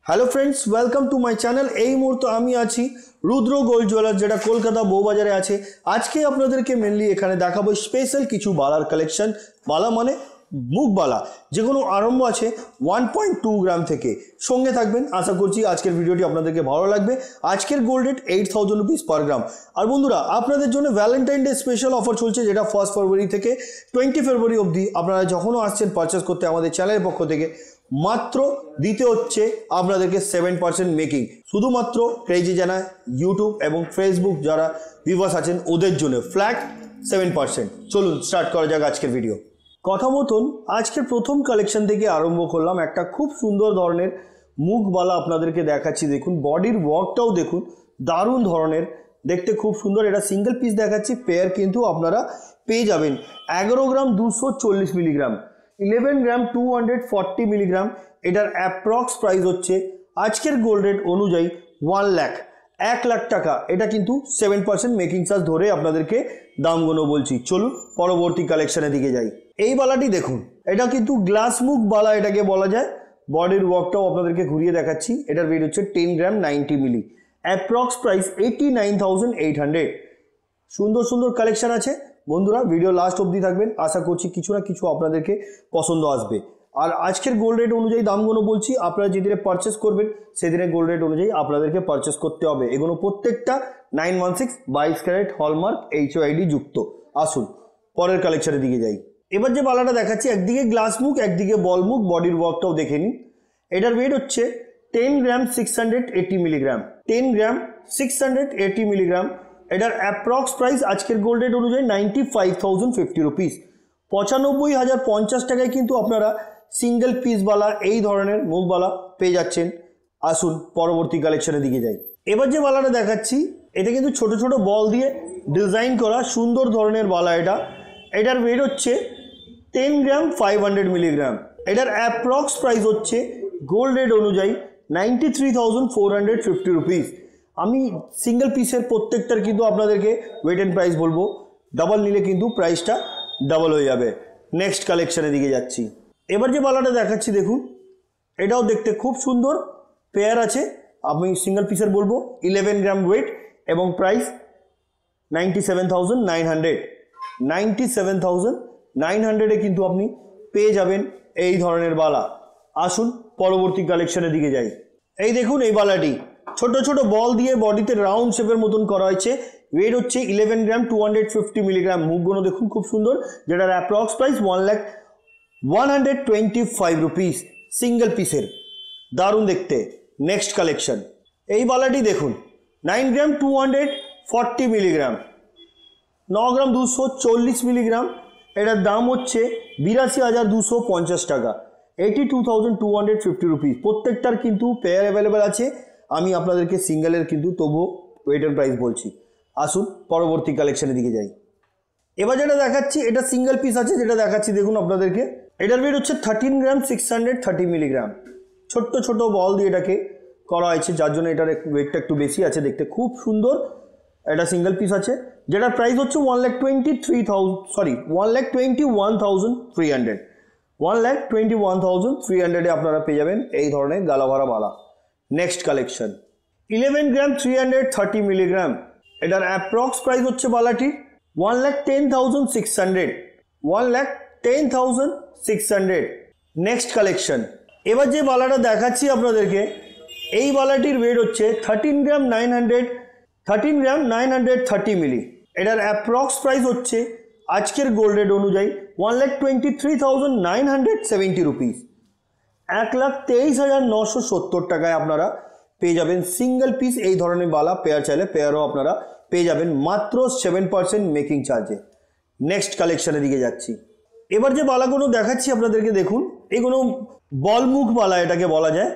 Hello friends, welcome to my channel. এই মুহূর্তে আমি আছি রুদ্র গোল্ড জুয়েলার্স, যেটা কলকাতা বউবাজারে আছে। আজকে আপনাদেরকে মেনলি এখানে দেখাবো স্পেশাল কিছু বালার কালেকশন। বালা মানে মুখ বালা, যেগুলো আরম্ভ আছে 1.2 গ্রাম থেকে। সঙ্গে থাকবেন, আশা করছি আজকের ভিডিওটি আপনাদেরকে ভালো লাগবে। আজকের গোল্ড রেট 8000 রুপিস পার গ্রাম। আর বন্ধুরা, আপনাদের জন্য ভ্যালেন্টাইন ডে স্পেশাল অফার চলছে, যেটা 1 ফেব্রুয়ারি থেকে 20 ফেব্রুয়ারি অবধি। আপনারা যখনও আসছেন পারচেস করতে আমাদের চ্যানেলের পক্ষ থেকে, মাত্র দিতে হচ্ছে আপনাদেরকে 7% মেকিং, শুধুমাত্র ক্রেজি জানা ইউটিউব এবং ফেসবুক যারা ভিউয়ার্স আছেন ওদের জন্য ফ্ল্যাট 7%। চলুন স্টার্ট করা যাক আজকের ভিডিও। কথা মতন আজকের প্রথম কালেকশন থেকে আরম্ভ করলাম। একটা খুব সুন্দর ধরনের মুখবালা আপনাদেরকে দেখাচ্ছি। দেখুন বডির ওয়ার্কটাও দেখুন, দারুণ ধরনের, দেখতে খুব সুন্দর। এটা সিঙ্গেল পিস দেখাচ্ছি, পেয়ার কিন্তু আপনারা পেয়ে যাবেন 11 গ্রাম 240 মিলিগ্রাম, 11 গ্রাম 240 মিলিগ্রাম। এটার অ্যাপ্রক্স প্রাইস হচ্ছে আজকের গোল্ড রেট অনুযায়ী 1 লাখ টাকা। এটা কিন্তু 7% মেকিং চার্জ ধরে আপনাদেরকে দামগুলো বলছি। চলুন পরবর্তী কালেকশনের দিকে যাই। এই বালাটি দেখুন, এটা কিন্তু গ্লাস মুখ বালা এটাকে বলা যায়। বডির ওয়ার্কটাও আপনাদেরকে ঘুরিয়ে দেখাচ্ছি। এটার ওয়েট হচ্ছে 10 গ্রাম 90 মিলি, অ্যাপ্রক্স প্রাইস 89,800। সুন্দর সুন্দর কালেকশন আছে বন্ধুরা, ভিডিও লাস্ট অবধি থাকবেন। আশা করছি কিছু না কিছু আপনাদেরকে পছন্দ আসবে। আর আজকের গোল্ড রেট অনুযায়ী দামগুলো বলছি, আপনারা যেদিনে পারচেস করবেন সেদিনের গোল্ড রেট অনুযায়ী আপনাদেরকে পারচেস করতে হবে। এগুলো প্রত্যেকটা 916 22 ক্যারেট হলমার্ক HOID যুক্ত। আসুন পরের কালেকশনের দিকে যাই। এবার যে বালাটা দেখাচ্ছি, একদিকে গ্লাস মুখ একদিকে বল মুখ, বডির ওয়ার্কটাও দেখে নিন। এটার ওয়েট হচ্ছে 10 গ্রাম 680 মিলিগ্রাম, 10 গ্রাম 680 মিলিগ্রাম। এটার অ্যাপ্রক্স প্রাইস আজকের গোল্ড রেট অনুযায়ী 95,050 রুপিস, 95,050 টাকায় কিন্তু আপনারা সিঙ্গেল পিসওয়ালা এই ধরনের মুখবালা পেয়ে যাচ্ছেন। আসুন পরবর্তী কালেকশনের দিকে যাই। এবার যে বালাটা দেখাচ্ছি, এটা কিন্তু ছোট ছোট বল দিয়ে ডিজাইন করা সুন্দর ধরনের বালা। এটার ওয়েট হচ্ছে 10 গ্রাম 500 মিলিগ্রাম। এটার অ্যাপ্রক্স প্রাইস হচ্ছে গোল্ড রেট অনুযায়ী 93,450 রুপিস। আমি সিঙ্গেল পিসের প্রত্যেকটার কিন্তু আপনাদেরকে ওয়েট অ্যান্ড প্রাইস বলবো, ডাবল নিলে কিন্তু প্রাইসটা ডাবল হয়ে যাবে। নেক্সট কালেকশনের দিকে যাচ্ছি। এবার যে বালাটা দেখাচ্ছি দেখুন, এটাও দেখতে খুব সুন্দর, পেয়ার আছে। আমি সিঙ্গেল পিসের বলবো 11 গ্রাম ওয়েট এবং প্রাইস 97,900। 97,900-এ কিন্তু আপনি পেয়ে যাবেন এই ধরনের বালা। আসুন পরবর্তী কালেকশনের দিকে যাই। এই দেখুন, এই বালাটি ছোট ছোট বল দিয়ে বডিতে রাউন্ড শেপের মতন করা হয়েছে। ওয়েট হচ্ছে 11 গ্রাম 250 মিলিগ্রাম। মুখগুলো দেখুন খুব সুন্দর, যেটার অ্যাপ্রক্স প্রাইস 1,125 রুপিস সিঙ্গেল পিসের, দারুণ দেখতে। নেক্সট কালেকশন, এই বালাটি দেখুন 9 গ্রাম 240 মিলিগ্রাম, 9 গ্রাম 240 মিলিগ্রাম। এটার দাম হচ্ছে 82,250 টাকা, 82,250 রুপিস। প্রত্যেকটার কিন্তু পেয়ার অ্যাভেলেবেল আছে। আমি আপনাদেরকে সিঙ্গেলের কিন্তু তবুও ওয়েট অ্যান্ড প্রাইস বলছি। আসুন পরবর্তী কালেকশনের দিকে যাই। এবার যেটা দেখাচ্ছি, এটা সিঙ্গেল পিস আছে, যেটা দেখাচ্ছি দেখুন আপনাদেরকে। এটার ওয়েট হচ্ছে 13 গ্রাম 630 মিলিগ্রাম। ছোট্ট ছোট বল দিয়ে এটাকে করা হয়েছে, যার জন্য এটার ওয়েটটা একটু বেশি আছে, দেখতে খুব সুন্দর। এটা সিঙ্গেল পিস আছে, যেটার প্রাইস হচ্ছে 1,21,300। 1,21,300-এ আপনারা পেয়ে যাবেন এই ধরনের গালাভরা বালা। নেক্সট কালেকশন, 11 গ্রাম 330 মিলিগ্রাম। এটার অ্যাপ্রক্স প্রাইস হচ্ছে বালাটির 1,10,600। 1,10,600। নেক্সট কালেকশন, এবার যে বালাটা দেখাচ্ছি আপনাদেরকে, এই বালাটির ওয়েট হচ্ছে 13 গ্রাম 930 মিলি। এটার অ্যাপ্রক্স প্রাইস হচ্ছে আজকের গোল্ড রেট অনুযায়ী 1,23,970 রুপিস, 1,23,970 টাকায় আপনারা পেয়ে যাবেন সিঙ্গেল পিস এই ধরনের বালা। পেয়ার চাইলে পেয়ারও আপনারা পেয়ে যাবেন মাত্র 7% মেকিং চার্জে। নেক্সট কালেকশনের দিকে যাচ্ছি। এবার যে বালাগুলো দেখাচ্ছি আপনাদেরকে দেখুন, এগুলো বল মুখ বালা এটাকে বলা যায়।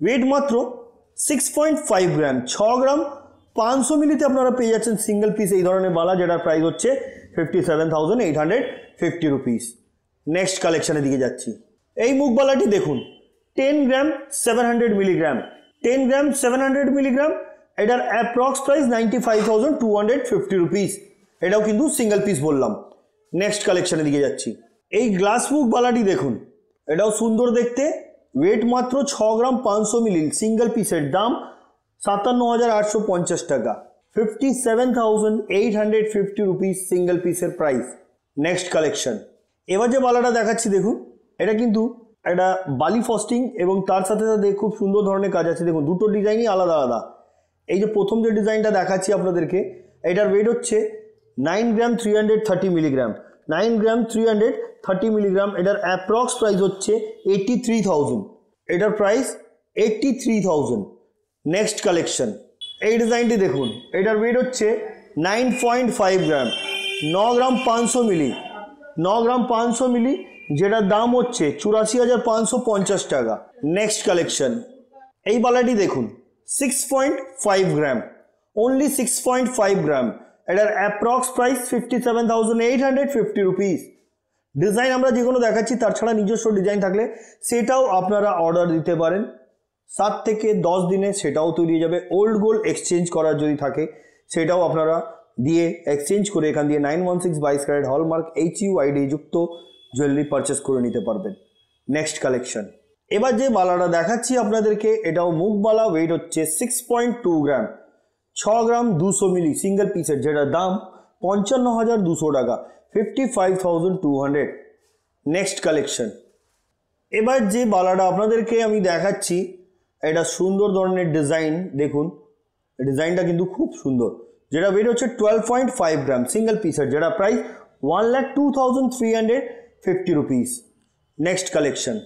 ওয়েট মাত্র 6.5 গ্রাম, 6 গ্রাম 500 মিলিতে আপনারা পেয়ে যাচ্ছেন সিঙ্গেল পিস এই ধরনের বালা, যেটার প্রাইস হচ্ছে 57,850 রুপিস। নেক্সট কালেকশনের দিকে যাচ্ছি। এই মুখ বালাটি দেখুন 10 গ্রাম 700 মিলিগ্রাম, 10 গ্রাম 700 মিলিগ্রাম। এটার অ্যাপ্রক্স প্রাইস 95,250 রুপিস। এটাও কিন্তু সিঙ্গেল পিস বললাম। নেক্সট কালেকশনের দিকে যাচ্ছি। এই গ্লাস মুখ বালাটি দেখুন, এটাও সুন্দর দেখতে, ওয়েট মাত্র 6 গ্রাম 500 মিলি, সিঙ্গেল পিসের দাম 57,850 টাকা, 57,850 রুপিস সিঙ্গেল পিসের প্রাইস। নেক্সট কালেকশন, এবার যে বালাটা দেখাচ্ছি দেখুন, এটা কিন্তু একটা বালি ফস্টিং এবং তার সাথে সাথে খুব সুন্দর ধরনের কাজ আছে। দেখুন দুটো ডিজাইনই আলাদা আলাদা। এই যে প্রথম যে ডিজাইনটা দেখাচ্ছি আপনাদেরকে, এটার ওয়েট হচ্ছে 9 গ্রাম 330 মিলিগ্রাম, 9 গ্রাম 330 মিলিগ্রাম। এটার অ্যাপ্রক্স প্রাইস হচ্ছে 83,000, এটার প্রাইস 83,000। নেক্সট কালেকশন, এই ডিজাইনটি দেখুন, এটার ওয়েট হচ্ছে 9.5 গ্রাম, 9 গ্রাম 500 মিলি, 9 গ্রাম 500 মিলি, যেটার দাম হচ্ছে 84,550 টাকা। নেক্সট কালেকশন, এই বালাটি দেখুন 6.5 গ্রাম, অনলি 6.5 গ্রাম। এটার অ্যাপ্রক্স প্রাইস 57,850 রুপিস। ডিজাইন আমরা যে কোনো দেখাচ্ছি, তার ছাড়া নিজস্ব ডিজাইন থাকলে সেটাও আপনারা অর্ডার দিতে পারেন। 7 থেকে 10 দিনে সেটাও তৈরি হয়ে যাবে। ওল্ড গোল্ড এক্সচেঞ্জ করার যদি থাকে সেটাও আপনারা দিয়ে এক্সচেঞ্জ করে এখান দিয়ে 916 22 ক্যারেট হলমার্ক HUID যুক্ত জুয়েলারি পারচেস করে নিতে পারবেন। নেক্সট কালেকশন, এবার যে বালাটা দেখাচ্ছি আপনাদেরকে, এটাও মুখ বালা, ওয়েট হচ্ছে 6.2 গ্রাম, 6 গ্রাম 200 মিলি, সিঙ্গেল পিসের, যেটার দাম 55,200 টাকা, 55,200। নেক্সট কালেকশন, এবার যে বালাটা আপনাদেরকে আমি দেখাচ্ছি, এটা সুন্দর ধরনের ডিজাইন। দেখুন ডিজাইনটা কিন্তু খুব সুন্দর, যেটা ওয়েট হচ্ছে 12.5 গ্রাম, সিঙ্গেল পিসের, যেটা প্রাইস 1,02,350 রুপিস। নেক্সট কালেকশন,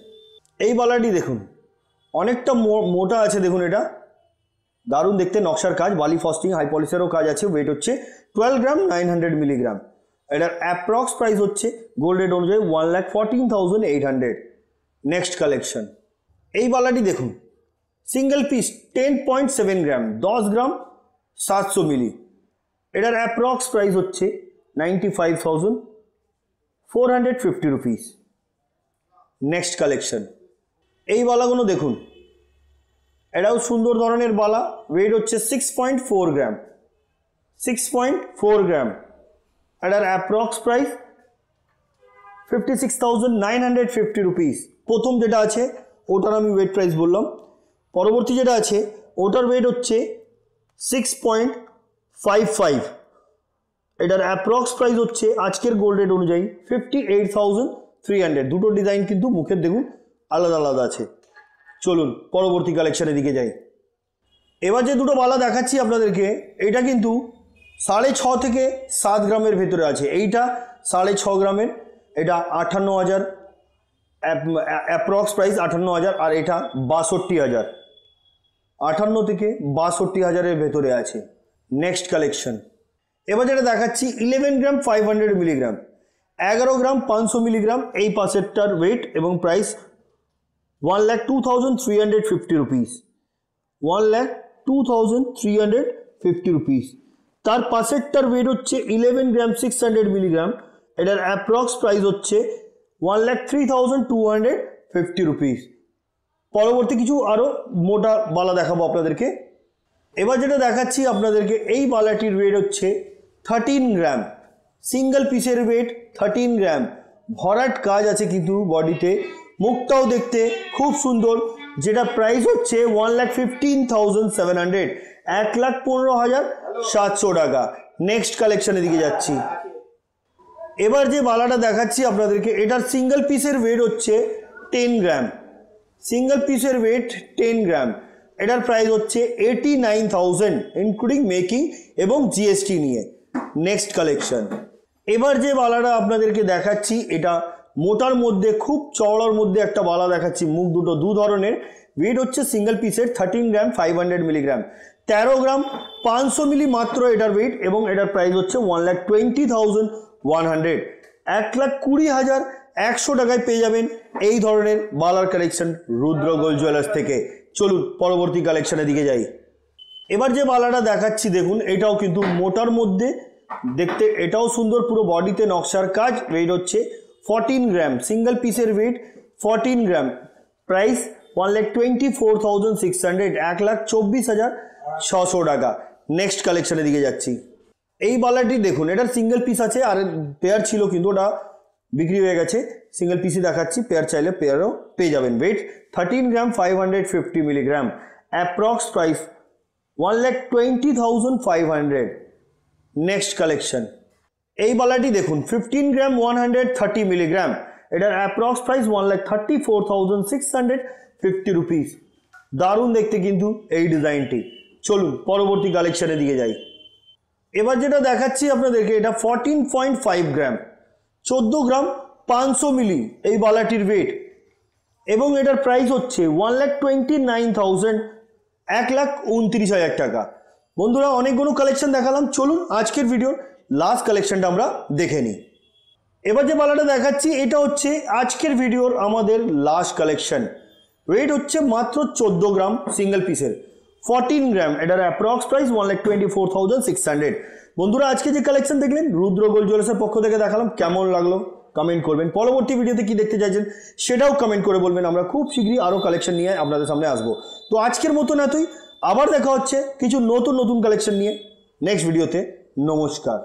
এই বালাটি দেখুন অনেকটা মোটা আছে। দেখুন এটা দারুণ দেখতে, নকশার কাজ, বালি ফস্টিং, হাই পলিশেরও কাজ আছে। ওয়েট হচ্ছে 12 গ্রাম 900 মিলিগ্রাম। এটার অ্যাপ্রক্স প্রাইস হচ্ছে গোল্ড রেট অনুযায়ী 1,14,800। নেক্সট কালেকশন, এই বালাটি দেখুন সিঙ্গেল পিস 10.7 গ্রাম, 10 গ্রাম 700 মিলি। এটার অ্যাপ্রক্স প্রাইস হচ্ছে 95,450 রুপিস। নেক্সট কালেকশন, এই বালাগুলো দেখুন, এটাও সুন্দর ধরনের বালা, ওয়েট হচ্ছে 6.4 গ্রাম, 6.4 গ্রাম। এটার অ্যাপ্রক্স প্রাইস 56,950 রুপিস। প্রথম যেটা আছে ওটার আমি ওয়েট প্রাইস বললাম, পরবর্তী যেটা আছে ওটার ওয়েট হচ্ছে 6.55। এটার অ্যাপ্রক্স প্রাইস হচ্ছে আজকের গোল্ড রেট অনুযায়ী 58,300। দুটো ডিজাইন কিন্তু মুখের দেখুন আলাদা আলাদা আছে। চলুন পরবর্তী কালেকশনের দিকে যাই। এবার যে দুটো বালা দেখাচ্ছি আপনাদেরকে, এটা কিন্তু 6.5 থেকে 7 গ্রামের ভেতরে আছে। এইটা 6.5 গ্রামের, এটা 58,000, অ্যাপ্রক্স প্রাইস 58,000, আর এটা 62,000, 58 থেকে 62,000-এর ভেতরে আছে। নেক্সট কালেকশন, এবার যেটা দেখাচ্ছি 11 গ্রাম 500 মিলিগ্রাম, 11 গ্রাম 500 মিলিগ্রাম। এই পাশেরটার ওয়েট এবং প্রাইস 1,02,350 রুপিস, 1,02,350 রুপিস। তার পাশেরটার ওয়েট হচ্ছে 11 গ্রাম 600 মিলিগ্রাম। এটার অ্যাপ্রক্স প্রাইস হচ্ছে 1,03,250 রুপিস। পরবর্তী কিছু আরও মোটা বালা দেখাবো আপনাদেরকে। এবার যেটা দেখাচ্ছি আপনাদেরকে, এই বালাটির ওয়েট হচ্ছে 13 গ্রাম, সিঙ্গেল পিসের ওয়েট 13 গ্রাম। ভরাট কাজ আছে কিন্তু বডিতে, মুখটাও দেখতে খুব সুন্দর, যেটা প্রাইস হচ্ছে 1,15,700, 1,15,700 টাকা। নেক্সট কালেকশনের দিকে যাচ্ছি। এবার যে বালাটা দেখাচ্ছি আপনাদেরকে, এটার সিঙ্গেল পিসের ওয়েট হচ্ছে 10 গ্রাম, সিঙ্গেল পিসের ওয়েট 10 গ্রাম। এটার প্রাইস হচ্ছে 89,000 ইনক্লুডিং মেকিং এবং GST নিয়ে। নেক্সট কালেকশন, এবার যে বালাটা আপনাদেরকে দেখাচ্ছি, এটা মোটার মধ্যে খুব চওড়ার মধ্যে একটা বালা দেখাচ্ছি। মুখ দুটো দু ধরনের, ওয়েট হচ্ছে সিঙ্গেল পিসের 13 গ্রাম 500 মিলিগ্রাম, 13 গ্রাম 500 মিলি মাত্র এটার ওয়েট, এবং এটার প্রাইস হচ্ছে 1,20,100, 1,20,100 টাকায় পেয়ে যাবেন এই ধরনের বালার কালেকশন রুদ্র গোল্ড জুয়েলার্স থেকে। চলুন পরবর্তী কালেকশনের দিকে যাই। এবার যে বালাটা দেখাচ্ছি দেখুন, এটাও কিন্তু মোটার মধ্যে দেখতে, এটাও সুন্দর, পুরো বডিতে নকশার কাজ। ওয়েট হচ্ছে 14 গ্রাম, সিঙ্গেল পিসের ওয়েট 14 গ্রাম, প্রাইস 1,24,600, 1,24,600 টাকা। নেক্সট কালেকশনের দিকে যাচ্ছি। এই বালাটি দেখুন, এটার সিঙ্গেল পিস আছে, আর পেয়ার ছিল কিন্তু ওটা বিক্রি হয়ে গেছে। সিঙ্গেল পিসই দেখাচ্ছি, পেয়ার চাইলে পেয়ারও পেয়ে যাবেন। ওয়েট 13 গ্রাম 550 milligram, approx price 1,20,500। Next collection, এই বালাটি দেখুন 15 গ্রাম 130 মিলিগ্রাম, এটার অ্যাপ্রক্স প্রাইস 1,34,650 রুপিস। দারুণ দেখতে কিন্তু এই ডিজাইনটি। চলুন পরবর্তী কালেকশনের দিকে যাই। এবার যেটা দেখাচ্ছি আপনাদেরকে, এটা 14.5 গ্রাম 14 গ্রাম 500 মিলি এই বালাটির ওয়েট, এবং এটার প্রাইস হচ্ছে 1,29,000, 1,29,000 টাকা। বন্ধুরা অনেকগুলো কালেকশন দেখালাম, চলুন আজকের ভিডিওর লাস্ট কালেকশনটা আমরা দেখে নিই। এবার যে বালাটা দেখাচ্ছি এটা হচ্ছে আজকের ভিডিওর আমাদের লাস্ট কালেকশন। ওয়েট হচ্ছে মাত্র 14 গ্রাম সিঙ্গেল পিসের, 14 গ্রাম, এটার অ্যাপ্রক্স প্রাইস 1,24,600। বন্ধুরা আজকে যে কালেকশন দেখলেন রুদ্র গোল্ড জুয়েলার্সের পক্ষ থেকে দেখালাম, কেমন লাগলো কমেন্ট করবেন। পরবর্তী ভিডিওতে কি দেখতে চাইছেন সেটাও কমেন্ট করে বলবেন, আমরা খুব শীঘ্রই আরও কালেকশন নিয়ে আপনাদের সামনে আসবো। তো আজকের মতন এতই, আবার দেখা হচ্ছে কিছু নতুন নতুন কালেকশন নিয়ে নেক্সট ভিডিওতে। নমস্কার।